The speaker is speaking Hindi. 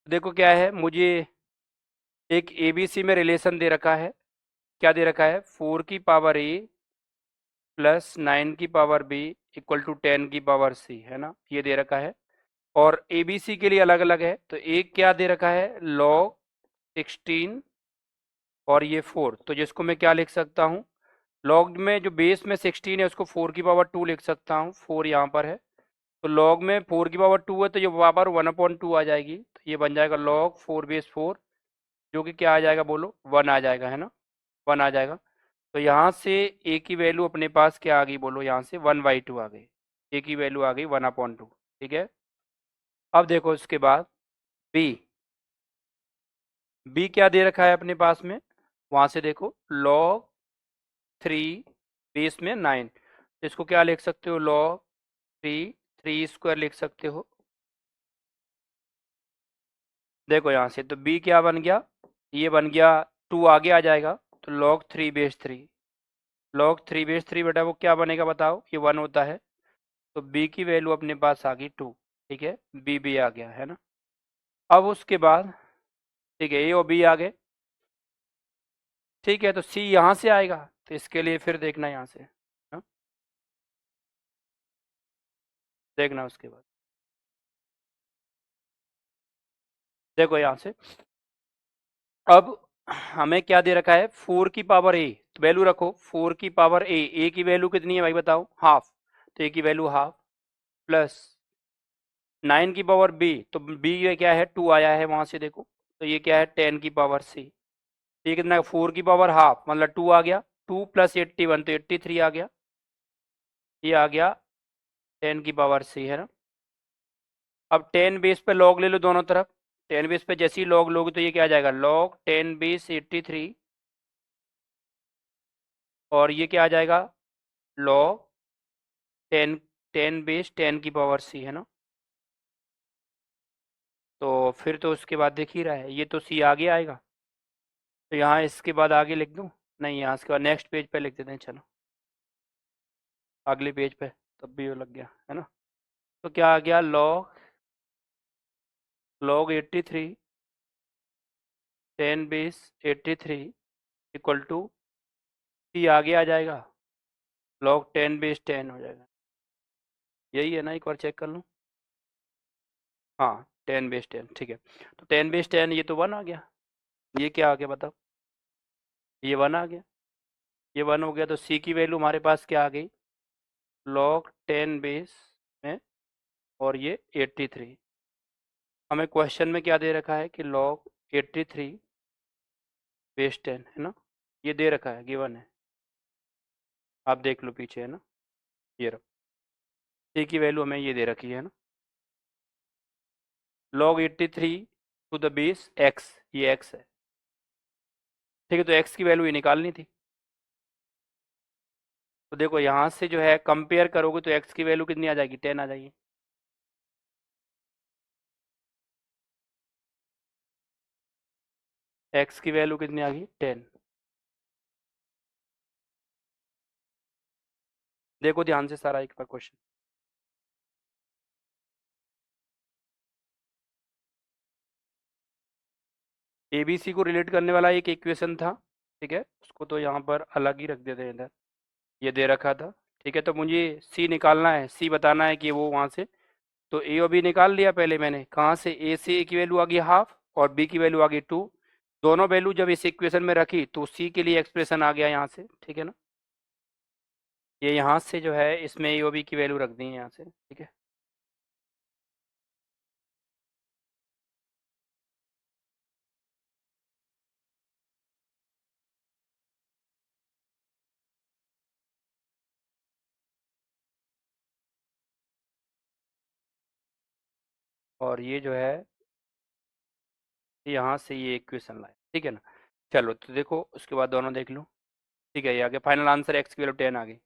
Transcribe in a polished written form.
देखो क्या है, मुझे एक एबीसी में रिलेशन दे रखा है। क्या दे रखा है? 4 की पावर ए प्लस 9 की पावर बी इक्वल टू 10 की पावर सी, है ना, ये दे रखा है। और एबीसी के लिए अलग अलग है। तो एक क्या दे रखा है? लॉग 16 और ये 4। तो जिसको मैं क्या लिख सकता हूँ, लॉग में जो बेस में 16 है उसको 4 की पावर 2 लिख सकता हूँ। 4 यहाँ पर है, तो लॉग में 4 की पावर 2 है तो ये पावर 1/2 आ जाएगी। तो ये बन जाएगा लॉग 4/4, जो कि क्या आ जाएगा बोलो? 1 आ जाएगा, है ना, 1 आ जाएगा। तो यहाँ से ए की वैल्यू अपने पास क्या आ गई बोलो? यहाँ से 1/2 आ गई। ए की वैल्यू आ गई 1/2। ठीक है। अब देखो इसके बाद बी। बी क्या दे रखा है अपने पास में? वहां से देखो, लॉग 3 बेस में 9। इसको क्या लिख सकते हो? लॉग 3 लिख सकते हो। देखो यहाँ से तो बी क्या बन गया? ये बन गया 2 आगे आ जाएगा, तो log 3/3। log 3/3 बेटा वो क्या बनेगा बताओ? ये 1 होता है। तो b की वैल्यू अपने पास आ गई 2। ठीक है, b भी आ गया, है ना। अब उसके बाद ठीक है, ए और बी आ गए। ठीक है, तो c यहाँ से आएगा। तो इसके लिए फिर देखना यहाँ से, हाँ? देखना उसके बाद, देखो यहाँ से। अब हमें क्या दे रखा है? 4 की पावर ए। तो वैल्यू रखो 4 की पावर ए की वैल्यू कितनी है भाई बताओ? हाफ। तो ए की वैल्यू हाफ प्लस 9 की पावर बी। तो बी ये क्या है? 2 आया है वहां से देखो। तो ये क्या है? 10 की पावर सी। ये कितना? 4 की पावर हाफ मतलब 2 आ गया। 2 प्लस 81 तो 83 आ गया। ये आ गया 10 की पावर सी, है ना। अब 10 बेस पे लॉग ले लो दोनों तरफ। 10 बेस पे जैसे ही लॉग लोगे तो ये क्या आ जाएगा? Log 10 base 83। और ये क्या आ जाएगा? लॉग 10 10 बेस 10 की पावर सी, है ना। तो फिर तो उसके बाद दिख ही रहा है, ये तो सी आगे आएगा। तो यहाँ इसके बाद आगे लिख दूँ? नहीं, यहाँ इसके बाद नेक्स्ट पेज पे लिख देते हैं, चलो अगले पेज पे। तब भी वो लग गया, है ना। तो क्या आ गया? लॉग 83 10 बेस 83 इक्वल टू सी आगे आ जाएगा, लॉग 10 बेस 10 हो जाएगा। यही है ना, एक बार चेक कर लूँ। हाँ, 10 बेस 10, ठीक है। तो 10 बेस 10 ये तो 1 आ गया। ये क्या आ गया बताओ? ये 1 आ गया। ये 1 हो गया, तो सी की वैल्यू हमारे पास क्या आ गई? लॉग 10 बेस में और ये 83। हमें क्वेश्चन में क्या दे रखा है? कि लॉग 83 बेस 10, है ना। ये दे रखा है, गिवन है। आप देख लो पीछे, है ना, ये रहो। सी की वैल्यू हमें ये दे रखी है ना, log 83 to the base x। ये x है। ठीक है, तो x की वैल्यू ये निकालनी थी। तो देखो यहाँ से जो है कंपेयर करोगे तो x की वैल्यू कितनी आ जाएगी? 10 आ जाएगी। x की वैल्यू कितनी आ गई? 10। देखो ध्यान से सारा एक बार क्वेश्चन। ABC को रिलेट करने वाला एक इक्वेशन था। ठीक है, उसको तो यहाँ पर अलग ही रख देते हैं इधर। ये दे रखा था। ठीक है, तो मुझे C निकालना है, C बताना है कि वो वहाँ से। तो ए और बी निकाल लिया पहले मैंने। कहाँ से? ए से ए की वैल्यू आ गई हाफ और बी की वैल्यू आ गई 2। दोनों वैल्यू जब इस इक्वेशन में रखी तो सी के लिए एक्सप्रेशन आ गया यहाँ से। ठीक है ना, ये यहाँ से जो है इसमें ए और बी की वैल्यू रख दी है यहाँ से। ठीक है, और ये जो है यहाँ से ये इक्वेशन लाए। ठीक है ना। चलो तो देखो उसके बाद दोनों देख लो। ठीक है, ये आ गया फाइनल आंसर, एक्स की वैल्यू 10 आ गई।